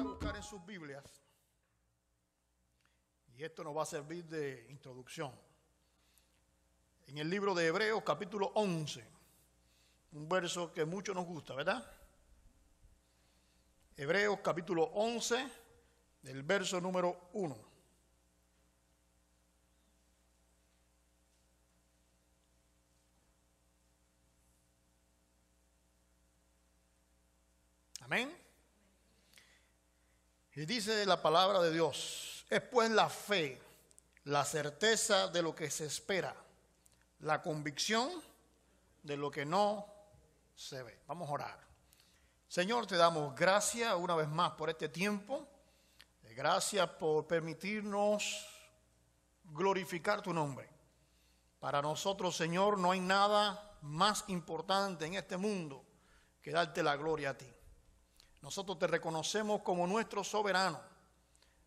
a buscar en sus Biblias, y esto nos va a servir de introducción, en el libro de Hebreos capítulo 11, un verso que mucho nos gusta, ¿verdad? Hebreos capítulo 11, del verso número 1. Amén. Y dice la palabra de Dios: es pues la fe, la certeza de lo que se espera, la convicción de lo que no se ve. Vamos a orar. Señor, te damos gracias una vez más por este tiempo. Gracias por permitirnos glorificar tu nombre. Para nosotros, Señor, no hay nada más importante en este mundo que darte la gloria a ti. Nosotros te reconocemos como nuestro soberano,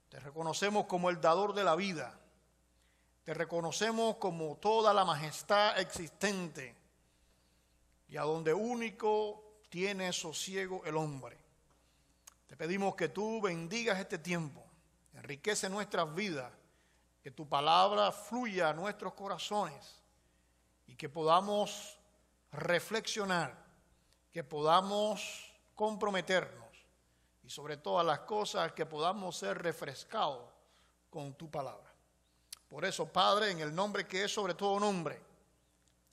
te reconocemos como el dador de la vida, te reconocemos como toda la majestad existente y a donde único tiene sosiego el hombre. Te pedimos que tú bendigas este tiempo, enriquece nuestras vidas, que tu palabra fluya a nuestros corazones y que podamos reflexionar, que podamos comprometernos y sobre todas las cosas que podamos ser refrescados con tu palabra. Por eso, Padre, en el nombre que es sobre todo nombre,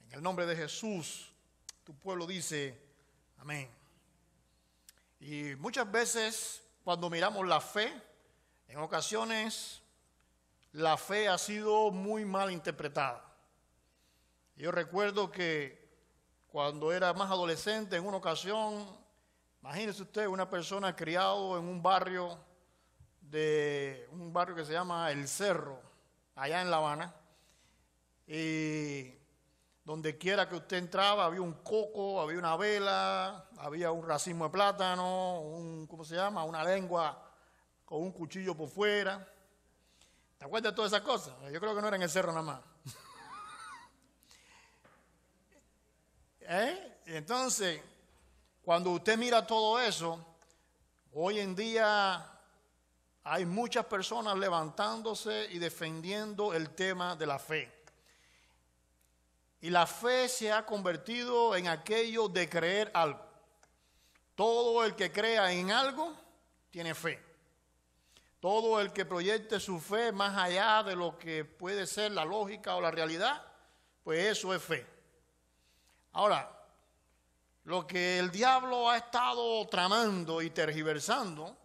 en el nombre de Jesús, tu pueblo dice amén. Y muchas veces cuando miramos la fe, en ocasiones la fe ha sido muy mal interpretada. Yo recuerdo que cuando era más adolescente, en una ocasión, imagínese usted una persona criado en un barrio que se llama El Cerro, allá en La Habana, y donde quiera que usted entraba había un coco, había una vela, había un racimo de plátano, una lengua con un cuchillo por fuera. ¿Te acuerdas de todas esas cosas? Yo creo que no era en El Cerro nada más. Entonces, cuando usted mira todo eso, hoy en día hay muchas personas levantándose y defendiendo el tema de la fe. Y la fe se ha convertido en aquello de creer algo. Todo el que crea en algo tiene fe. Todo el que proyecte su fe más allá de lo que puede ser la lógica o la realidad, pues eso es fe. Ahora, lo que el diablo ha estado tramando y tergiversando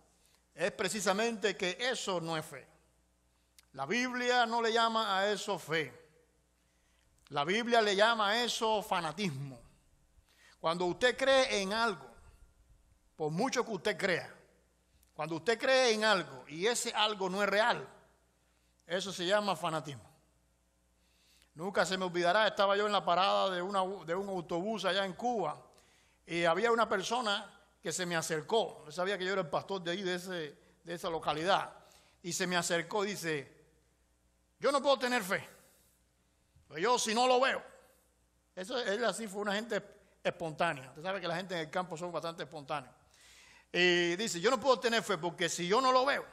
es precisamente que eso no es fe. La Biblia no le llama a eso fe. La Biblia le llama a eso fanatismo. Cuando usted cree en algo, por mucho que usted crea, cuando usted cree en algo y ese algo no es real, eso se llama fanatismo. Nunca se me olvidará, estaba yo en la parada de un autobús allá en Cuba y había una persona que se me acercó. Él sabía que yo era el pastor de ahí, de esa localidad, y se me acercó y dice: yo no puedo tener fe, pues yo si no lo veo. Él así fue una gente espontánea. Usted sabe que la gente en el campo son bastante espontáneos. Y dice: yo no puedo tener fe porque si yo no lo veo,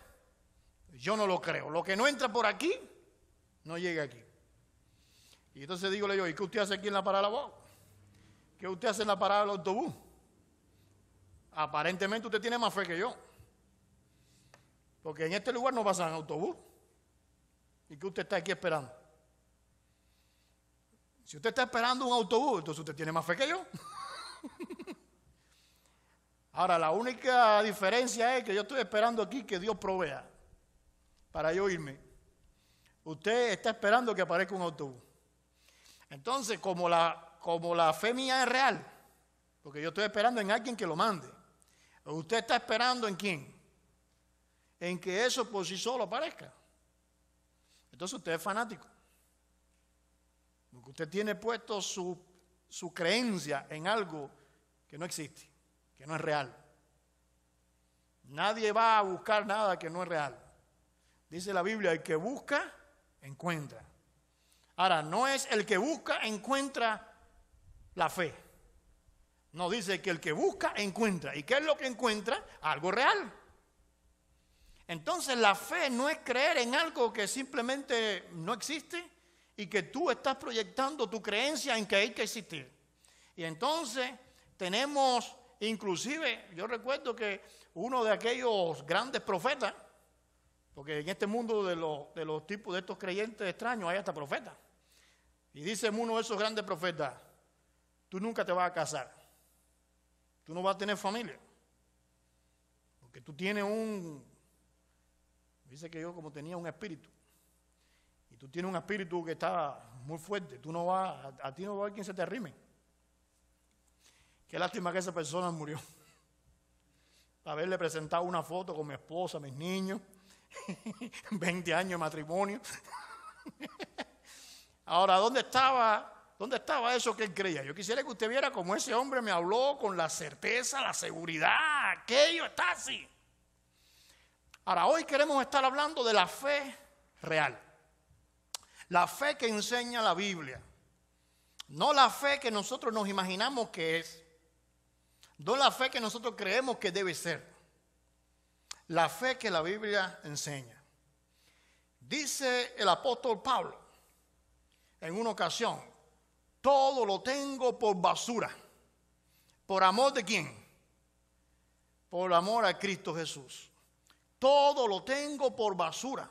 yo no lo creo. Lo que no entra por aquí, no llega aquí. Y entonces dígole yo: ¿y qué usted hace aquí en la parada de la guagua? ¿Qué usted hace en la parada del autobús? Aparentemente usted tiene más fe que yo. Porque en este lugar no pasan autobús. ¿Y qué usted está aquí esperando? Si usted está esperando un autobús, entonces usted tiene más fe que yo. Ahora, la única diferencia es que yo estoy esperando aquí que Dios provea para yo irme. Usted está esperando que aparezca un autobús. Entonces, como la fe mía es real, porque yo estoy esperando en alguien que lo mande, usted está esperando ¿en quién? En que eso por sí solo aparezca. Entonces usted es fanático. Porque usted tiene puesto su creencia en algo que no existe, que no es real. Nadie va a buscar nada que no es real. Dice la Biblia: el que busca, encuentra. Ahora, no es el que busca, encuentra la fe. No, dice que el que busca, encuentra. ¿Y qué es lo que encuentra? Algo real. Entonces la fe no es creer en algo que simplemente no existe y que tú estás proyectando tu creencia en que hay que existir. Y entonces tenemos, inclusive, yo recuerdo que uno de aquellos grandes profetas, porque en este mundo de los tipos de estos creyentes extraños hay hasta profetas. Y dice uno de esos grandes profetas, tú nunca te vas a casar, tú no vas a tener familia, porque tú tienes dice que yo como tenía un espíritu, y tú tienes un espíritu que está muy fuerte, tú no vas, a ti no va a haber quien se te arrime. Qué lástima que esa persona murió. Haberle presentado una foto con mi esposa, mis niños, 20 años de matrimonio. Ahora, ¿dónde estaba eso que él creía? Yo quisiera que usted viera cómo ese hombre me habló con la certeza, la seguridad, aquello está así. Ahora, hoy queremos estar hablando de la fe real. La fe que enseña la Biblia. No la fe que nosotros nos imaginamos que es. No la fe que nosotros creemos que debe ser. La fe que la Biblia enseña. Dice el apóstol Pablo en una ocasión, todo lo tengo por basura. ¿Por amor de quién? Por amor a Cristo Jesús. Todo lo tengo por basura.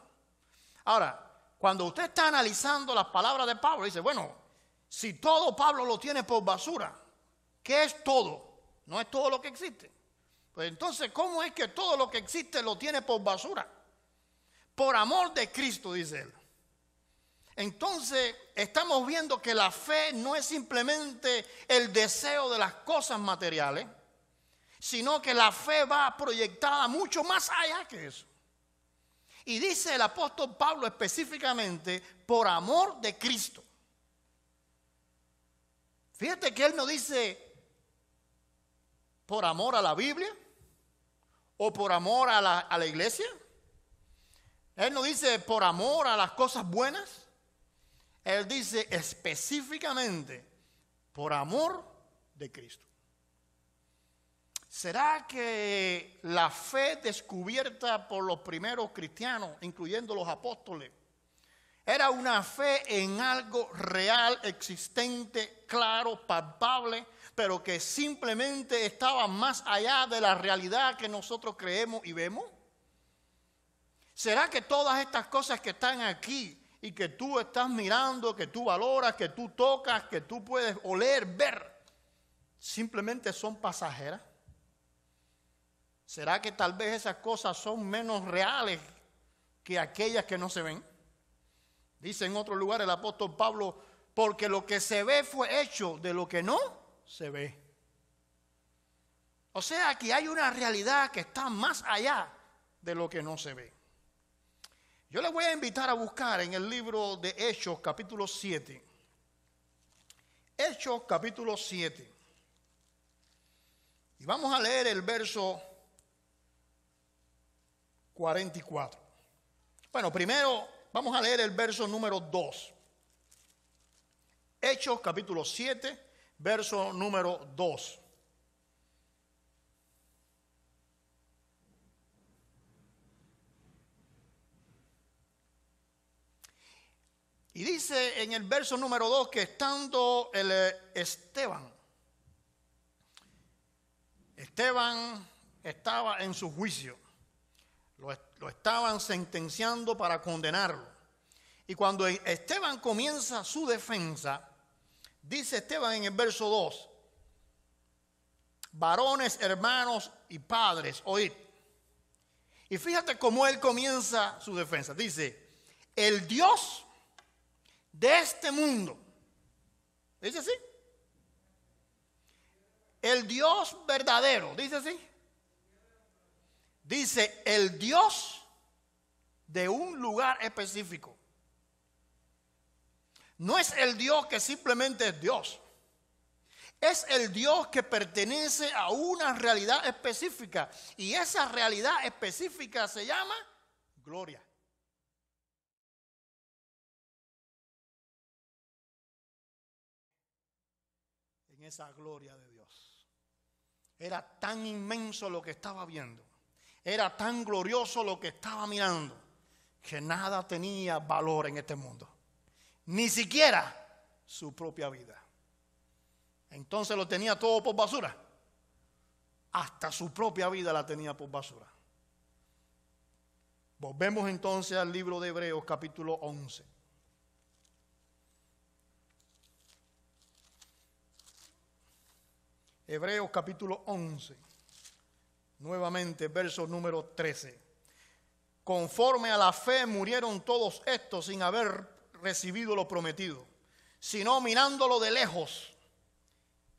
Ahora, cuando usted está analizando las palabras de Pablo, dice, bueno, si todo Pablo lo tiene por basura, ¿qué es todo? No es todo lo que existe. Pues entonces, ¿cómo es que todo lo que existe lo tiene por basura? Por amor de Cristo, dice él. Entonces, estamos viendo que la fe no es simplemente el deseo de las cosas materiales, sino que la fe va proyectada mucho más allá que eso. Y dice el apóstol Pablo específicamente, por amor de Cristo. Fíjate que él no dice por amor a la Biblia o por amor a la iglesia. Él no dice por amor a las cosas buenas. Él dice específicamente por amor de Cristo. ¿Será que la fe descubierta por los primeros cristianos, incluyendo los apóstoles, era una fe en algo real, existente, claro, palpable, pero que simplemente estaba más allá de la realidad que nosotros creemos y vemos? ¿Será que todas estas cosas que están aquí y que tú estás mirando, que tú valoras, que tú tocas, que tú puedes oler, ver, simplemente son pasajeras? ¿Será que tal vez esas cosas son menos reales que aquellas que no se ven? Dice en otro lugar el apóstol Pablo, porque lo que se ve fue hecho de lo que no se ve. O sea que hay una realidad que está más allá de lo que no se ve. Yo les voy a invitar a buscar en el libro de Hechos capítulo 7. Hechos capítulo 7. Y vamos a leer el verso 44. Bueno, primero vamos a leer el verso número 2. Hechos capítulo 7, verso número 2. Y dice en el verso número 2 que estando el Esteban estaba en su juicio. Lo estaban sentenciando para condenarlo. Y cuando Esteban comienza su defensa, dice Esteban en el verso 2, varones, hermanos y padres, oíd. Y fíjate cómo él comienza su defensa. Dice, el Dios de este mundo. ¿Dice así? El Dios verdadero. ¿Dice así? Dice, el Dios de un lugar específico. No es el Dios que simplemente es Dios. Es el Dios que pertenece a una realidad específica. Y esa realidad específica se llama gloria. En esa gloria de Dios. Era tan inmenso lo que estaba viendo. Era tan glorioso lo que estaba mirando que nada tenía valor en este mundo. Ni siquiera su propia vida. Entonces lo tenía todo por basura. Hasta su propia vida la tenía por basura. Volvemos entonces al libro de Hebreos capítulo 11. Hebreos capítulo 11. Nuevamente, verso número 13. Conforme a la fe murieron todos estos sin haber recibido lo prometido, sino mirándolo de lejos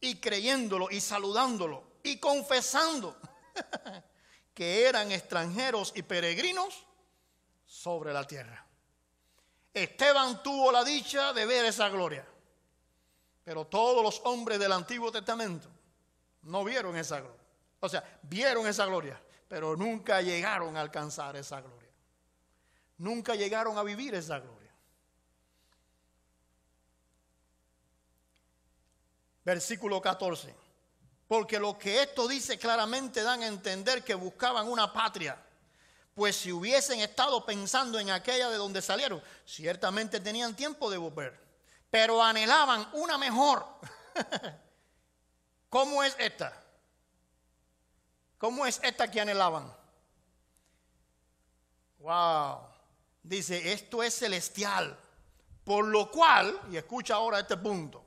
y creyéndolo y saludándolo y confesando que eran extranjeros y peregrinos sobre la tierra. Esteban tuvo la dicha de ver esa gloria, pero todos los hombres del Antiguo Testamento no vieron esa gloria. O sea, vieron esa gloria, pero nunca llegaron a alcanzar esa gloria. Nunca llegaron a vivir esa gloria. Versículo 14. Porque lo que esto dice claramente dan a entender que buscaban una patria. Pues si hubiesen estado pensando en aquella de donde salieron, ciertamente tenían tiempo de volver. Pero anhelaban una mejor. ¿Cómo es esta? ¿Cómo es esta que anhelaban? Wow. Dice, esto es celestial. Por lo cual, y escucha ahora este punto,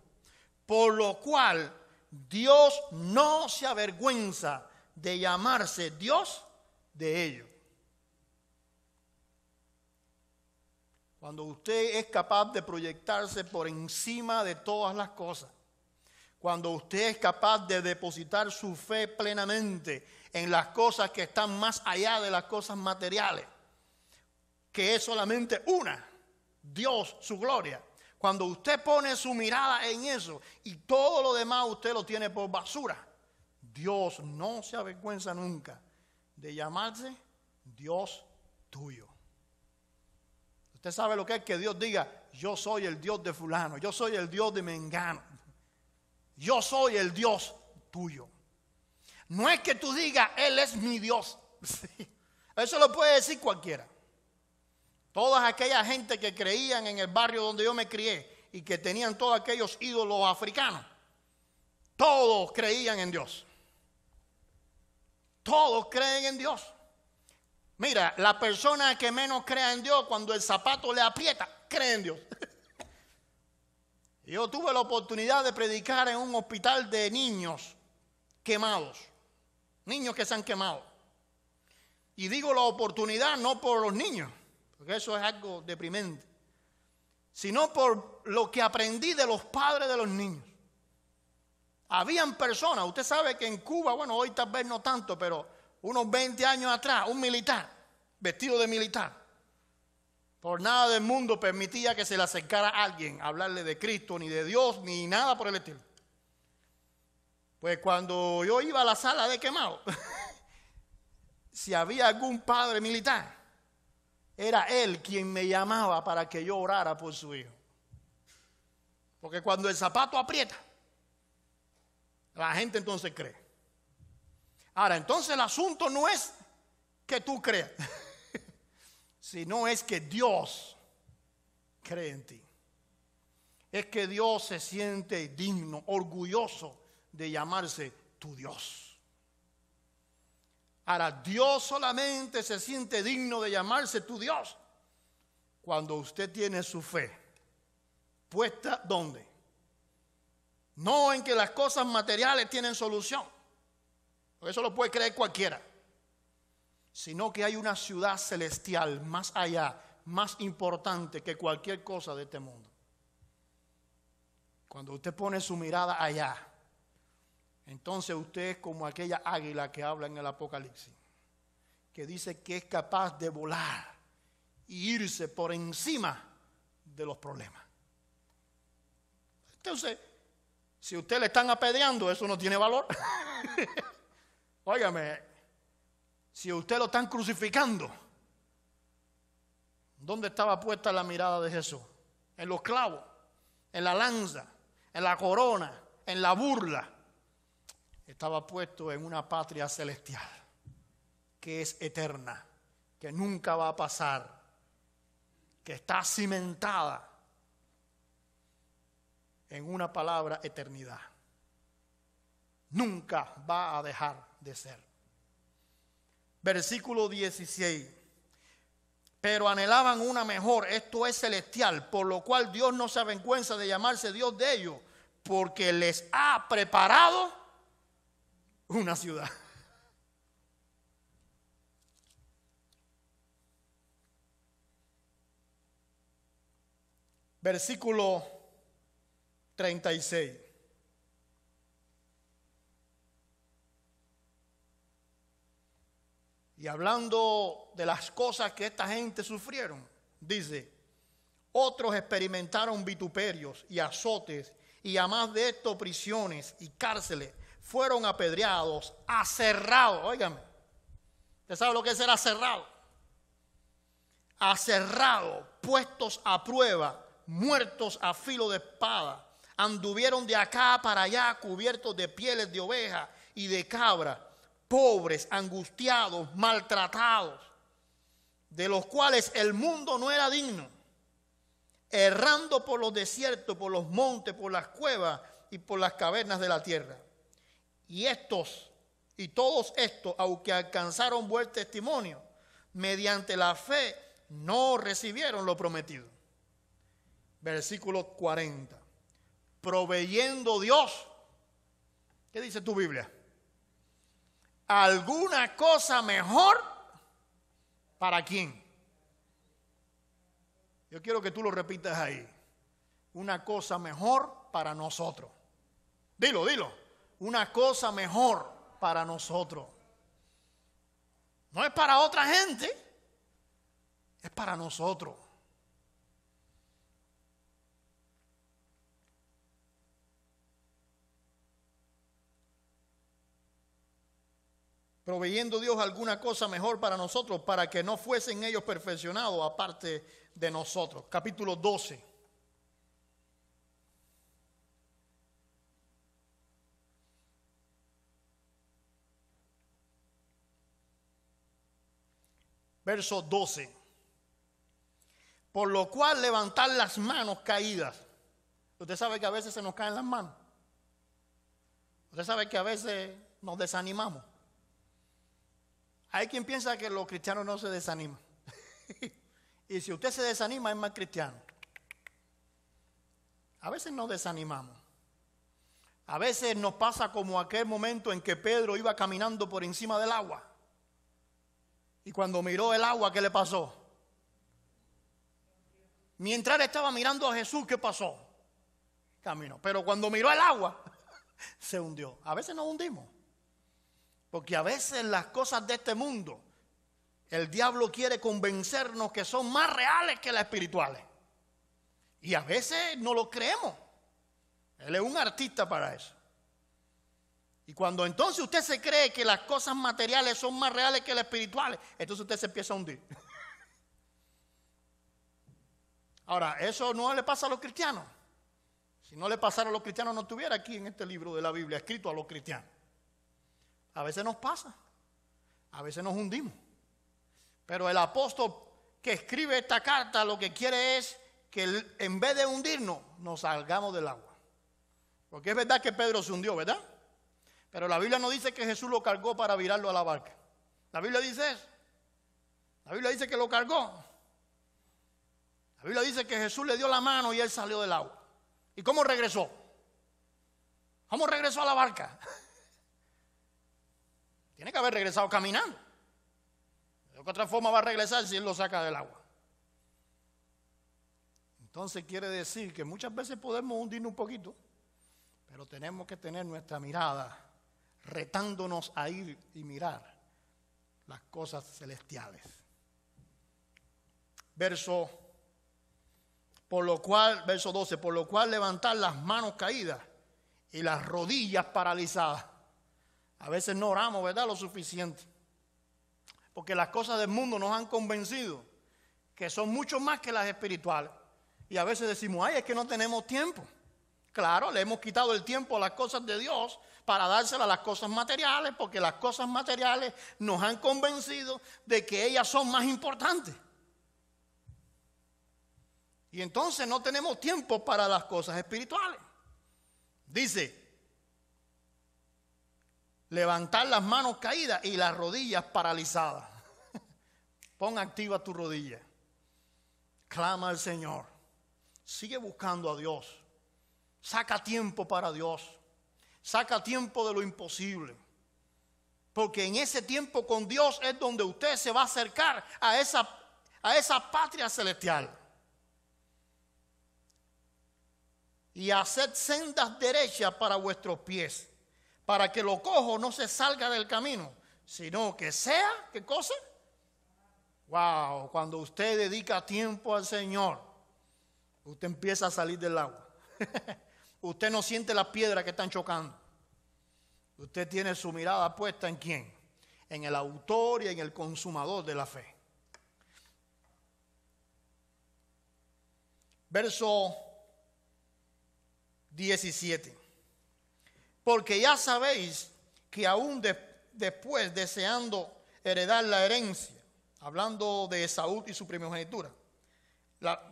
por lo cual Dios no se avergüenza de llamarse Dios de ellos. Cuando usted es capaz de proyectarse por encima de todas las cosas, cuando usted es capaz de depositar su fe plenamente en las cosas que están más allá de las cosas materiales, que es solamente una, Dios, su gloria. Cuando usted pone su mirada en eso y todo lo demás usted lo tiene por basura, Dios no se avergüenza nunca de llamarse Dios tuyo. Usted sabe lo que es que Dios diga, yo soy el Dios de fulano, yo soy el Dios de mengano, yo soy el Dios tuyo. No es que tú digas, Él es mi Dios. Sí. Eso lo puede decir cualquiera. Toda aquella gente que creían en el barrio donde yo me crié y que tenían todos aquellos ídolos africanos, todos creían en Dios. Todos creen en Dios. Mira, la persona que menos crea en Dios, cuando el zapato le aprieta, cree en Dios. Yo tuve la oportunidad de predicar en un hospital de niños quemados. Niños que se han quemado. Y digo la oportunidad no por los niños, porque eso es algo deprimente, sino por lo que aprendí de los padres de los niños. Habían personas, usted sabe que en Cuba, bueno, hoy tal vez no tanto, pero unos 20 años atrás, un militar, vestido de militar, por nada del mundo permitía que se le acercara a alguien a hablarle de Cristo, ni de Dios, ni nada por el estilo. Pues cuando yo iba a la sala de quemado, si había algún padre militar, era él quien me llamaba para que yo orara por su hijo. Porque cuando el zapato aprieta, la gente entonces cree. Ahora, entonces el asunto no es que tú creas, sino es que Dios cree en ti. Es que Dios se siente digno, orgulloso de llamarse tu Dios. Ahora, Dios solamente se siente digno de llamarse tu Dios cuando usted tiene su fe puesta ¿dónde? No en que las cosas materiales tienen solución, porque eso lo puede creer cualquiera, sino que hay una ciudad celestial más allá, más importante que cualquier cosa de este mundo. Cuando usted pone su mirada allá, entonces usted es como aquella águila que habla en el Apocalipsis, que dice que es capaz de volar y irse por encima de los problemas. Entonces, si usted le están apedreando, eso no tiene valor. Óigame, si usted lo están crucificando, ¿dónde estaba puesta la mirada de Jesús? En los clavos, en la lanza, en la corona, en la burla. Estaba puesto en una patria celestial que es eterna, que nunca va a pasar, que está cimentada en una palabra: eternidad. Nunca va a dejar de ser. Versículo 16. Pero anhelaban una mejor, esto es celestial, por lo cual Dios no se avergüenza de llamarse Dios de ellos, porque les ha preparado una ciudad. Versículo 36. Y hablando de las cosas que esta gente sufrieron, dice: otros experimentaron vituperios y azotes, y además de esto prisiones y cárceles, fueron apedreados, aserrados. Óigame, ¿usted sabe lo que es ser aserrado? Aserrados, puestos a prueba, muertos a filo de espada. Anduvieron de acá para allá cubiertos de pieles de oveja y de cabra, pobres, angustiados, maltratados, de los cuales el mundo no era digno, errando por los desiertos, por los montes, por las cuevas y por las cavernas de la tierra. Y todos estos, aunque alcanzaron buen testimonio, mediante la fe no recibieron lo prometido. Versículo 40. Proveyendo Dios, ¿qué dice tu Biblia? ¿Alguna cosa mejor para quién? Yo quiero que tú lo repitas ahí. Una cosa mejor para nosotros. Dilo. Una cosa mejor para nosotros. No es para otra gente, es para nosotros. Proveyendo Dios alguna cosa mejor para nosotros, para que no fuesen ellos perfeccionados aparte de nosotros. Capítulo 12. Verso 12. Por lo cual levantar las manos caídas. Usted sabe que a veces se nos caen las manos. Usted sabe que a veces nos desanimamos. Hay quien piensa que los cristianos no se desaniman. Y si usted se desanima es más cristiano. A veces nos desanimamos. A veces nos pasa como aquel momento en que Pedro iba caminando por encima del agua. Y cuando miró el agua, ¿qué le pasó? Mientras él estaba mirando a Jesús, ¿qué pasó? Caminó. Pero cuando miró el agua, se hundió. A veces nos hundimos. Porque a veces las cosas de este mundo, el diablo quiere convencernos que son más reales que las espirituales. Y a veces no lo creemos. Él es un artista para eso. Y cuando entonces usted se cree que las cosas materiales son más reales que las espirituales, entonces usted se empieza a hundir. Ahora, eso no le pasa a los cristianos. Si no le pasara a los cristianos, no estuviera aquí en este libro de la Biblia escrito a los cristianos. A veces nos pasa, a veces nos hundimos. Pero el apóstol que escribe esta carta lo que quiere es que en vez de hundirnos, nos salgamos del agua. Porque es verdad que Pedro se hundió, ¿verdad? Pero la Biblia no dice que Jesús lo cargó para virarlo a la barca. La Biblia dice eso. La Biblia dice que lo cargó. La Biblia dice que Jesús le dio la mano y él salió del agua. ¿Y cómo regresó? ¿Cómo regresó a la barca? Tiene que haber regresado caminando. ¿De qué otra forma va a regresar si él lo saca del agua? Entonces quiere decir que muchas veces podemos hundirnos un poquito, pero tenemos que tener nuestra mirada retándonos a ir y mirar las cosas celestiales. Verso 12, por lo cual levantar las manos caídas y las rodillas paralizadas. A veces no oramos, ¿verdad?, lo suficiente. Porque las cosas del mundo nos han convencido que son mucho más que las espirituales. Y a veces decimos, ay, es que no tenemos tiempo. Claro, le hemos quitado el tiempo a las cosas de Dios para dársela a las cosas materiales, porque las cosas materiales nos han convencido de que ellas son más importantes. Y entonces no tenemos tiempo para las cosas espirituales. Dice, levantar las manos caídas y las rodillas paralizadas. Pon activa tu rodilla. Clama al Señor. Sigue buscando a Dios. Saca tiempo para Dios. Saca tiempo de lo imposible. Porque en ese tiempo con Dios es donde usted se va a acercar a esa patria celestial. Y haced sendas derechas para vuestros pies, para que lo cojo no se salga del camino, sino que sea, ¿qué cosa? Wow, cuando usted dedica tiempo al Señor, usted empieza a salir del agua. Usted no siente las piedras que están chocando. Usted tiene su mirada puesta ¿en quién? En el autor y en el consumador de la fe. Verso 17. Porque ya sabéis que aún después, deseando heredar la herencia, hablando de Esaú y su primogenitura,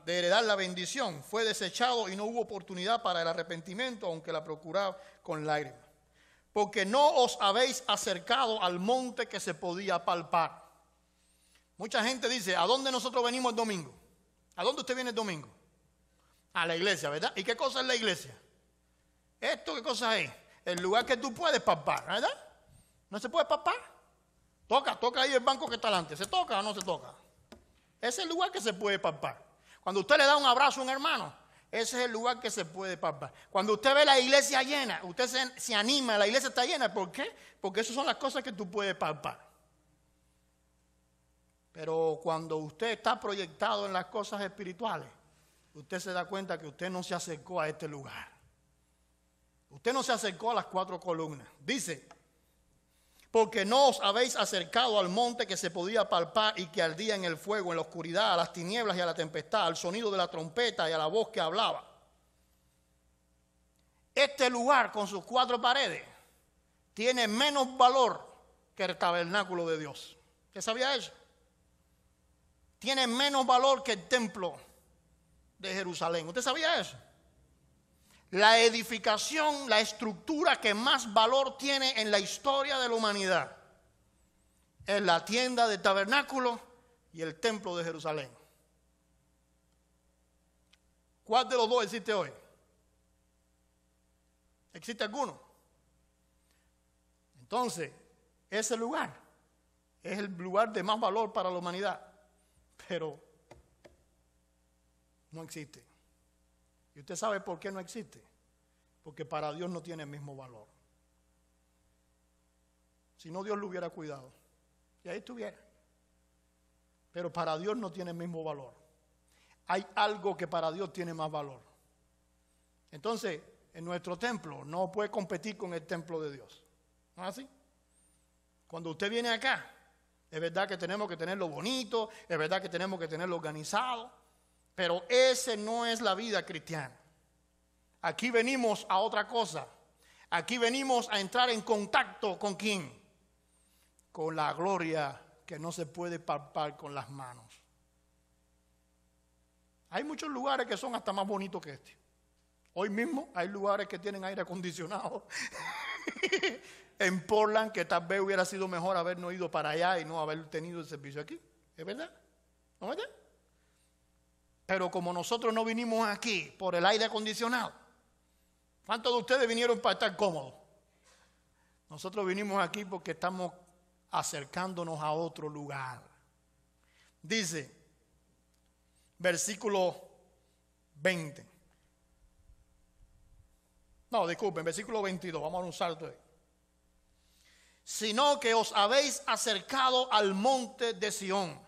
de heredar la bendición, fue desechado y no hubo oportunidad para el arrepentimiento, aunque la procuraba con lágrimas. Porque no os habéis acercado al monte que se podía palpar. Mucha gente dice, ¿a dónde nosotros venimos el domingo? ¿A dónde usted viene el domingo? A la iglesia, ¿verdad? ¿Y qué cosa es la iglesia? ¿Esto qué cosa es? El lugar que tú puedes palpar, ¿verdad? ¿No se puede palpar? Toca ahí el banco que está delante. ¿Se toca o no se toca? Ese es el lugar que se puede palpar. Cuando usted le da un abrazo a un hermano, ese es el lugar que se puede palpar. Cuando usted ve la iglesia llena, usted se anima, la iglesia está llena. ¿Por qué? Porque esas son las cosas que tú puedes palpar. Pero cuando usted está proyectado en las cosas espirituales, usted se da cuenta que usted no se acercó a este lugar. Usted no se acercó a las 4 columnas. Dice, porque no os habéis acercado al monte que se podía palpar y que ardía en el fuego, en la oscuridad, a las tinieblas y a la tempestad, al sonido de la trompeta y a la voz que hablaba. Este lugar con sus 4 paredes tiene menos valor que el tabernáculo de Dios. ¿Usted sabía eso? Tiene menos valor que el templo de Jerusalén. ¿Usted sabía eso? La edificación, la estructura que más valor tiene en la historia de la humanidad es la tienda del tabernáculo y el templo de Jerusalén. ¿Cuál de los dos existe hoy? ¿Existe alguno? Entonces, ese lugar es el lugar de más valor para la humanidad, pero no existe. ¿Y usted sabe por qué no existe? Porque para Dios no tiene el mismo valor. Si no, Dios lo hubiera cuidado. Y ahí estuviera. Pero para Dios no tiene el mismo valor. Hay algo que para Dios tiene más valor. Entonces, en nuestro templo no puede competir con el templo de Dios. ¿No es así? Cuando usted viene acá, es verdad que tenemos que tenerlo bonito, es verdad que tenemos que tenerlo organizado. Pero esa no es la vida cristiana. Aquí venimos a otra cosa. Aquí venimos a entrar en contacto con ¿quién? Con la gloria que no se puede palpar con las manos. Hay muchos lugares que son hasta más bonitos que este. Hoy mismo hay lugares que tienen aire acondicionado. En Portland, que tal vez hubiera sido mejor habernos ido para allá y no haber tenido el servicio aquí. ¿Es verdad? ¿No es verdad? Pero como nosotros no vinimos aquí por el aire acondicionado, ¿cuántos de ustedes vinieron para estar cómodos? Nosotros vinimos aquí porque estamos acercándonos a otro lugar. Dice, versículo 20. No, disculpen, versículo 22. Vamos a dar un salto ahí. Sino que os habéis acercado al monte de Sión,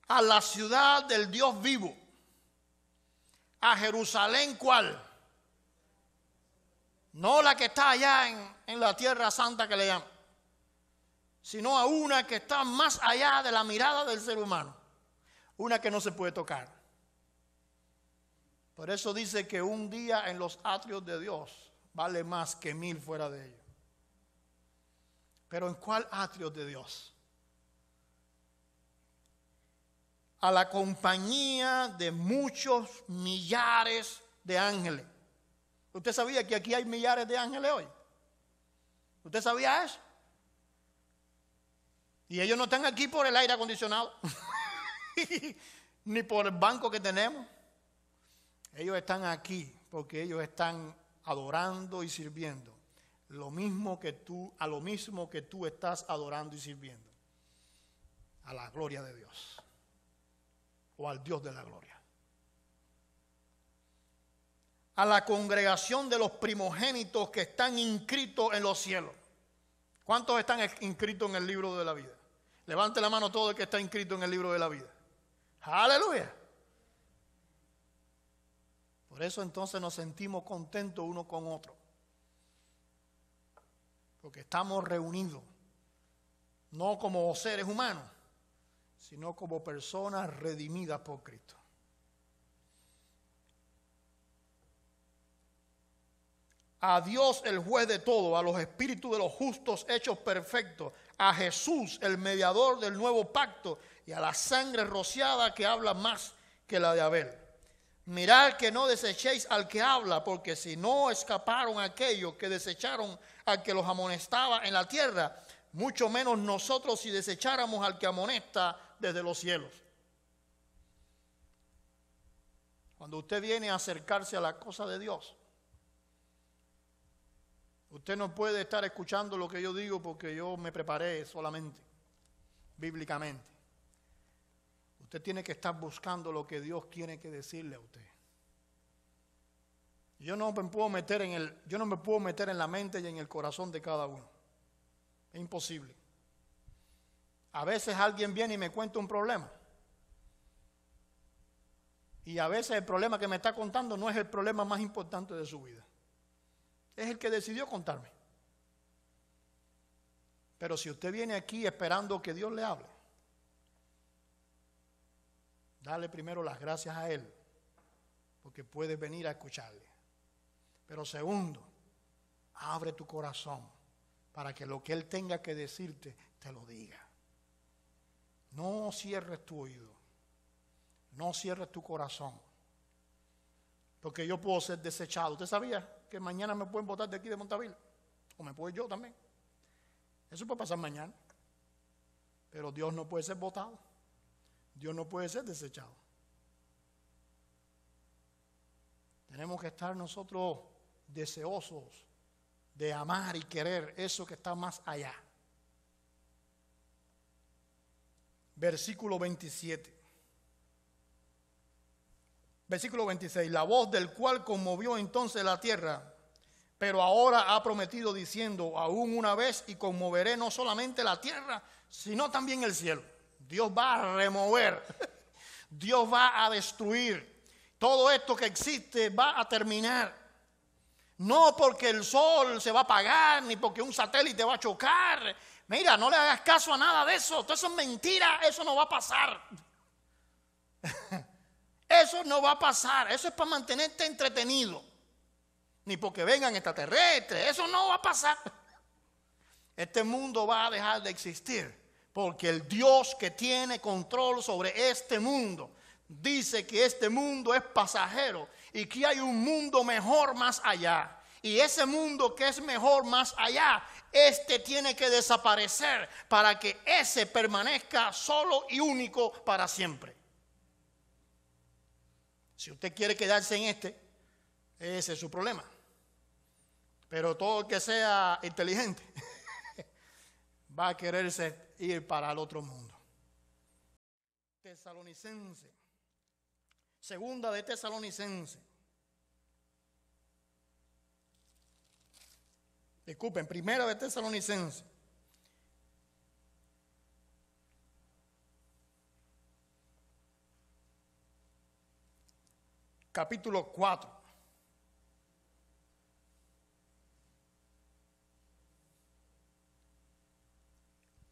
a la ciudad del Dios vivo, a Jerusalén, ¿cuál? No la que está allá en la tierra santa que le llaman, sino a una que está más allá de la mirada del ser humano, una que no se puede tocar. Por eso dice que un día en los atrios de Dios vale más que 1000 fuera de ellos. Pero ¿en cuál atrio de Dios? A la compañía de muchos millares de ángeles. ¿Usted sabía que aquí hay millares de ángeles hoy? ¿Usted sabía eso? Y ellos no están aquí por el aire acondicionado, ni por el banco que tenemos. Ellos están aquí porque ellos están adorando y sirviendo a lo mismo que tú estás adorando y sirviendo, a la gloria de Dios o al Dios de la gloria. A la congregación de los primogénitos que están inscritos en los cielos. ¿Cuántos están inscritos en el libro de la vida? Levante la mano todo el que está inscrito en el libro de la vida. ¡Aleluya! Por eso entonces nos sentimos contentos uno con otro. Porque estamos reunidos, no como seres humanos, sino como personas redimidas por Cristo. A Dios el juez de todo, a los espíritus de los justos hechos perfectos, a Jesús el mediador del nuevo pacto y a la sangre rociada que habla más que la de Abel. Mirad que no desechéis al que habla, porque si no escaparon aquellos que desecharon al que los amonestaba en la tierra, mucho menos nosotros si desecháramos al que amonesta desde los cielos. Cuando usted viene a acercarse a la cosa de Dios, usted no puede estar escuchando lo que yo digo porque yo me preparé solamente, bíblicamente. Usted tiene que estar buscando lo que Dios quiere que decirle a usted. Yo no me puedo meter en la mente y en el corazón de cada uno. Es imposible. A veces alguien viene y me cuenta un problema. Y a veces el problema que me está contando no es el problema más importante de su vida. Es el que decidió contarme. Pero si usted viene aquí esperando que Dios le hable, dale primero las gracias a Él, porque puedes venir a escucharle. Pero segundo, abre tu corazón para que lo que Él tenga que decirte, te lo diga. No cierres tu oído, no cierres tu corazón, porque yo puedo ser desechado. ¿Usted sabía que mañana me pueden botar de aquí de Montavila? O me puedo ir yo también. Eso puede pasar mañana. Pero Dios no puede ser botado. Dios no puede ser desechado. Tenemos que estar nosotros deseosos de amar y querer eso que está más allá. Versículo 27. Versículo 26. La voz del cual conmovió entonces la tierra, pero ahora ha prometido diciendo, aún una vez y conmoveré no solamente la tierra, sino también el cielo. Dios va a remover, Dios va a destruir. Todo esto que existe va a terminar. No porque el sol se va a apagar, ni porque un satélite va a chocar. Mira, no le hagas caso a nada de eso. Todo eso es mentira, eso no va a pasar. Eso no va a pasar, eso es para mantenerte entretenido. Ni porque vengan extraterrestres, eso no va a pasar. Este mundo va a dejar de existir. Porque el Dios que tiene control sobre este mundo dice que este mundo es pasajero y que hay un mundo mejor más allá. Y ese mundo que es mejor más allá, este tiene que desaparecer para que ese permanezca solo y único para siempre. Si usted quiere quedarse en ese es su problema. Pero todo el que sea inteligente va a quererse ir para el otro mundo. Tesalonicense. Segunda de Tesalonicense. Disculpen, primera de Tesalonicense. Capítulo 4.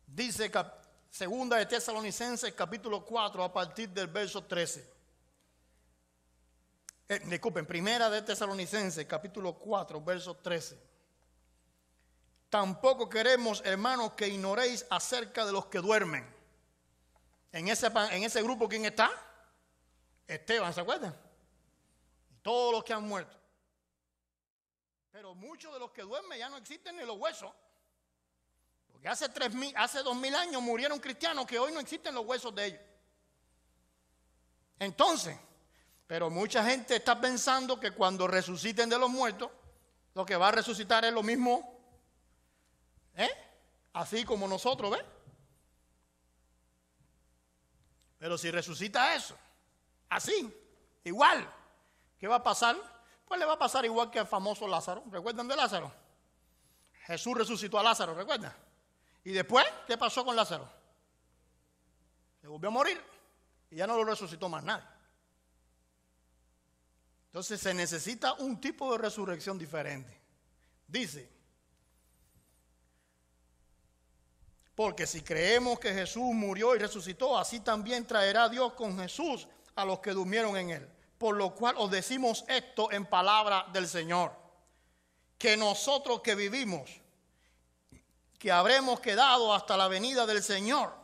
Dice segunda de Tesalonicenses capítulo 4 a partir del verso 13. Disculpen, Primera de Tesalonicenses, capítulo 4, verso 13. Tampoco queremos, hermanos, que ignoréis acerca de los que duermen. En ese grupo, ¿quién está? Esteban, ¿se acuerdan? Y todos los que han muerto. Pero muchos de los que duermen ya no existen ni los huesos. Porque hace 2000 años murieron cristianos que hoy no existen los huesos de ellos. Entonces, pero mucha gente está pensando que cuando resuciten de los muertos, lo que va a resucitar es lo mismo, así como nosotros, ¿ves? Pero si resucita eso, así, igual, ¿qué va a pasar? Pues le va a pasar igual que al famoso Lázaro. ¿Recuerdan de Lázaro? Jesús resucitó a Lázaro, ¿recuerdan? Y después, ¿qué pasó con Lázaro? Se volvió a morir y ya no lo resucitó más nadie. Entonces se necesita un tipo de resurrección diferente. Dice, porque si creemos que Jesús murió y resucitó, así también traerá Dios con Jesús a los que durmieron en él. Por lo cual os decimos esto en palabra del Señor, que nosotros que vivimos, que habremos quedado hasta la venida del Señor,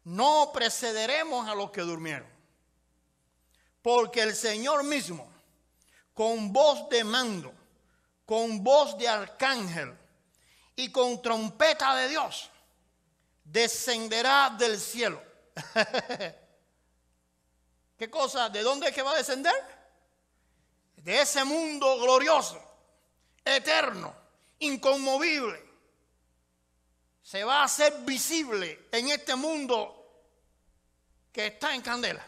no precederemos a los que durmieron. Porque el Señor mismo, con voz de mando, con voz de arcángel y con trompeta de Dios, descenderá del cielo. ¿Qué cosa? ¿De dónde es que va a descender? De ese mundo glorioso, eterno, inconmovible. Se va a hacer visible en este mundo que está en candela.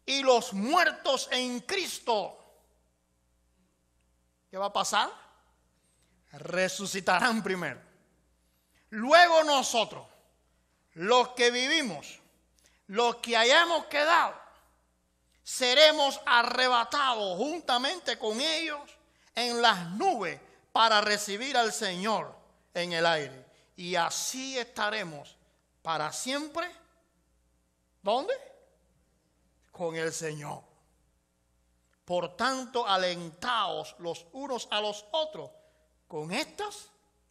Y los muertos en Cristo, ¿qué va a pasar? Resucitarán primero. Luego nosotros, los que vivimos, los que hayamos quedado, seremos arrebatados juntamente con ellos en las nubes para recibir al Señor en el aire. Y así estaremos para siempre. ¿Dónde? Con el Señor. Por tanto, alentaos los unos a los otros con estas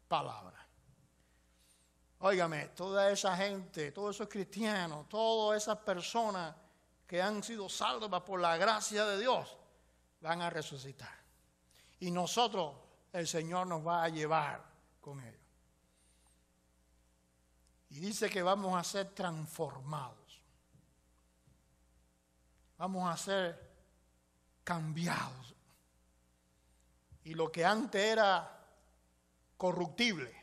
palabras. Óigame, toda esa gente, todos esos cristianos, todas esas personas que han sido salvas por la gracia de Dios, van a resucitar. Y nosotros, el Señor nos va a llevar con ellos. Y dice que vamos a ser transformados. Vamos a ser cambiados. Y lo que antes era corruptible,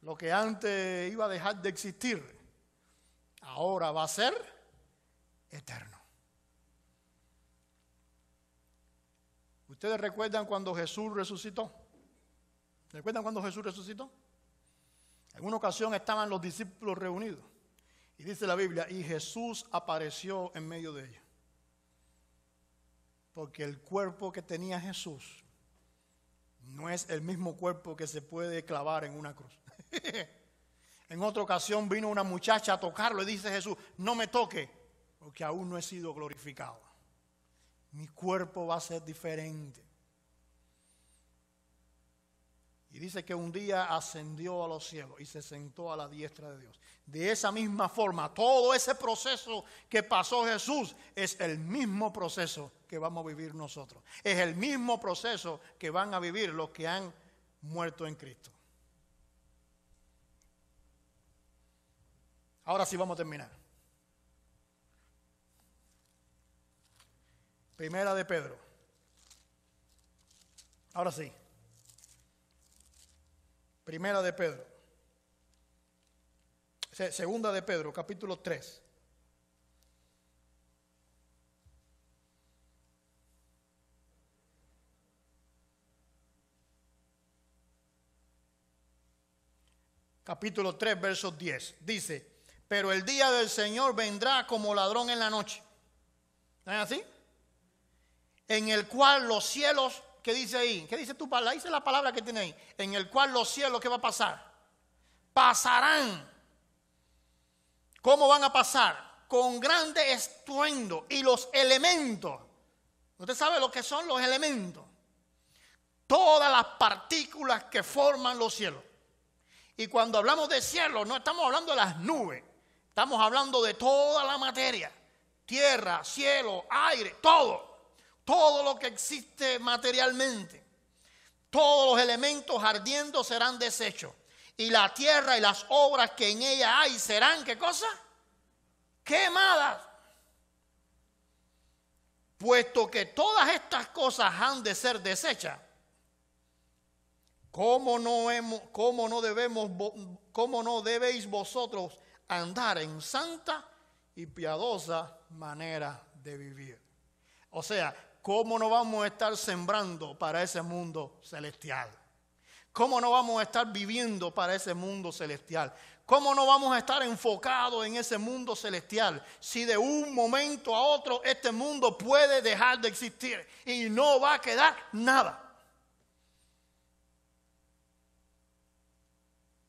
lo que antes iba a dejar de existir, ahora va a ser eterno. ¿Ustedes recuerdan cuando Jesús resucitó? ¿Recuerdan cuando Jesús resucitó? En una ocasión estaban los discípulos reunidos. Y dice la Biblia, y Jesús apareció en medio de ellos. Porque el cuerpo que tenía Jesús no es el mismo cuerpo que se puede clavar en una cruz. En otra ocasión vino una muchacha a tocarlo y dice Jesús, no me toque, porque aún no he sido glorificado. Mi cuerpo va a ser diferente. Y dice que un día ascendió a los cielos y se sentó a la diestra de Dios. De esa misma forma, todo ese proceso que pasó Jesús es el mismo proceso que vamos a vivir nosotros. Es el mismo proceso que van a vivir los que han muerto en Cristo. Ahora sí vamos a terminar. Primera de Pedro. Ahora sí. Primera de Pedro. Segunda de Pedro, capítulo 3. Capítulo 3, verso 10. Dice, pero el día del Señor vendrá como ladrón en la noche. ¿No es así? En el cual los cielos, ¿qué dice ahí? ¿Qué dice tu palabra? Dice la palabra que tiene ahí. En el cual los cielos, ¿qué va a pasar? Pasarán. ¿Cómo van a pasar? con grande estruendo, y los elementos, usted sabe lo que son los elementos, todas las partículas que forman los cielos. Y cuando hablamos de cielo, no estamos hablando de las nubes, estamos hablando de toda la materia, tierra, cielo, aire, todo lo que existe materialmente. Todos los elementos ardiendo serán deshechos, y la tierra y las obras que en ella hay serán, ¿qué cosa? Quemadas. Puesto que todas estas cosas han de ser deshechas, ¿cómo no debéis vosotros andar en santa y piadosa manera de vivir? O sea, ¿cómo no vamos a estar sembrando para ese mundo celestial? ¿Cómo no vamos a estar viviendo para ese mundo celestial? ¿Cómo no vamos a estar enfocados en ese mundo celestial si de un momento a otro este mundo puede dejar de existir y no va a quedar nada?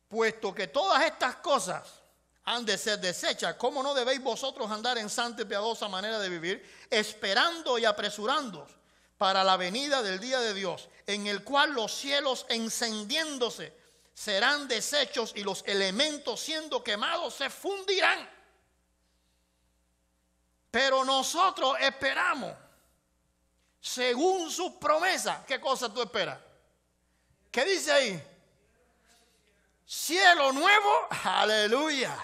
Puesto que todas estas cosas han de ser deshechas, ¿cómo no debéis vosotros andar en santa y piadosa manera de vivir, esperando y apresurándoos para la venida del día de Dios, en el cual los cielos encendiéndose serán deshechos y los elementos siendo quemados se fundirán? Pero nosotros esperamos, según su promesa. ¿Qué cosa tú esperas? ¿Qué dice ahí? Cielo nuevo, aleluya,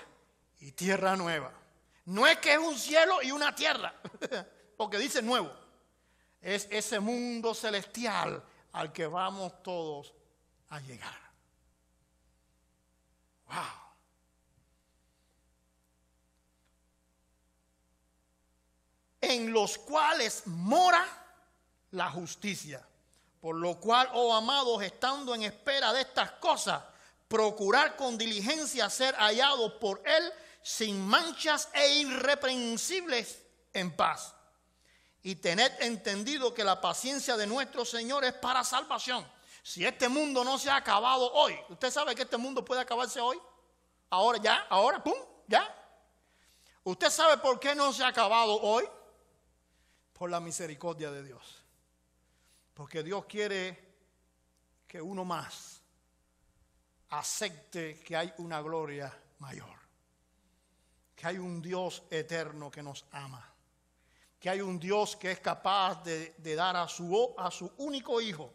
y tierra nueva. No es que es un cielo y una tierra, porque dice nuevo. Es ese mundo celestial al que vamos todos a llegar. Wow. En los cuales mora la justicia. Por lo cual, oh amados, estando en espera de estas cosas, procurar con diligencia ser hallados por Él sin manchas e irreprensibles en paz. Y tened entendido que la paciencia de nuestro Señor es para salvación. Si este mundo no se ha acabado hoy, ¿usted sabe que este mundo puede acabarse hoy? Ahora, pum, ya. ¿Usted sabe por qué no se ha acabado hoy? Por la misericordia de Dios. Porque Dios quiere que uno más acepte que hay una gloria mayor, que hay un Dios eterno que nos ama, que hay un Dios que es capaz de dar a su único hijo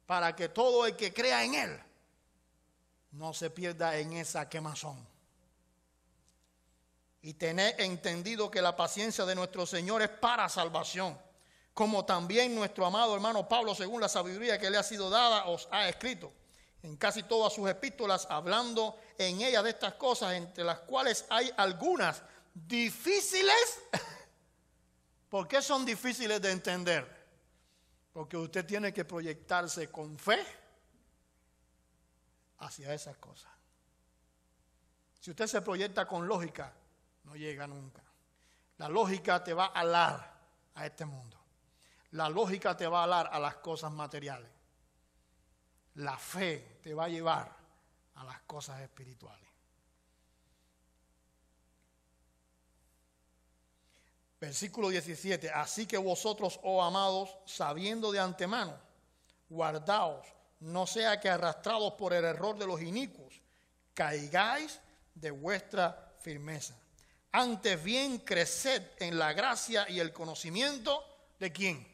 para que todo el que crea en Él no se pierda en esa quemazón. Y tened entendido que la paciencia de nuestro Señor es para salvación, como también nuestro amado hermano Pablo, según la sabiduría que le ha sido dada, os ha escrito en casi todas sus epístolas, hablando en ellas de estas cosas, entre las cuales hay algunas difíciles. ¿Por qué son difíciles de entender? Porque usted tiene que proyectarse con fe hacia esas cosas. Si usted se proyecta con lógica, no llega nunca. La lógica te va a alar a este mundo. La lógica te va a alar a las cosas materiales. La fe te va a llevar a las cosas espirituales. Versículo 17. Así que vosotros, oh amados, sabiendo de antemano, guardaos, no sea que arrastrados por el error de los inicuos, caigáis de vuestra firmeza. Antes bien, creced en la gracia y el conocimiento ¿de quién?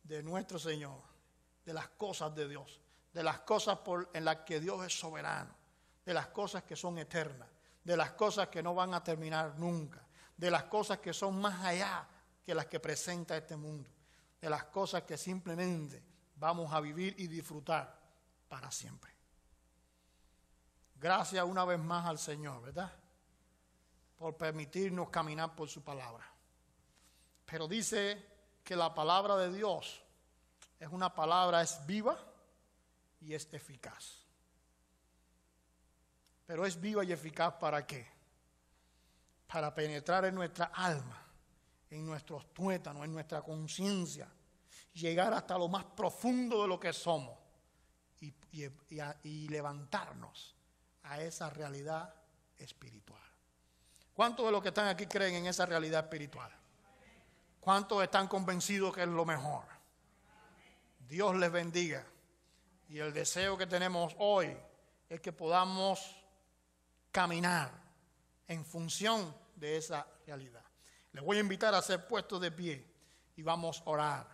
De nuestro Señor, de las cosas de Dios, de las cosas en las que Dios es soberano, de las cosas que son eternas, de las cosas que no van a terminar nunca, de las cosas que son más allá que las que presenta este mundo, de las cosas que simplemente vamos a vivir y disfrutar para siempre. Gracias una vez más al Señor, ¿verdad? Por permitirnos caminar por su palabra. Pero dice que la palabra de Dios es una palabra, es viva y es eficaz. Pero es viva y eficaz ¿para qué? Para penetrar en nuestra alma, en nuestros tuétanos, en nuestra conciencia, llegar hasta lo más profundo de lo que somos y levantarnos a esa realidad espiritual. ¿Cuántos de los que están aquí creen en esa realidad espiritual? ¿Cuántos están convencidos que es lo mejor? Dios les bendiga. Y el deseo que tenemos hoy es que podamos caminar en función de esa realidad. Les voy a invitar a ser puestos de pie y vamos a orar.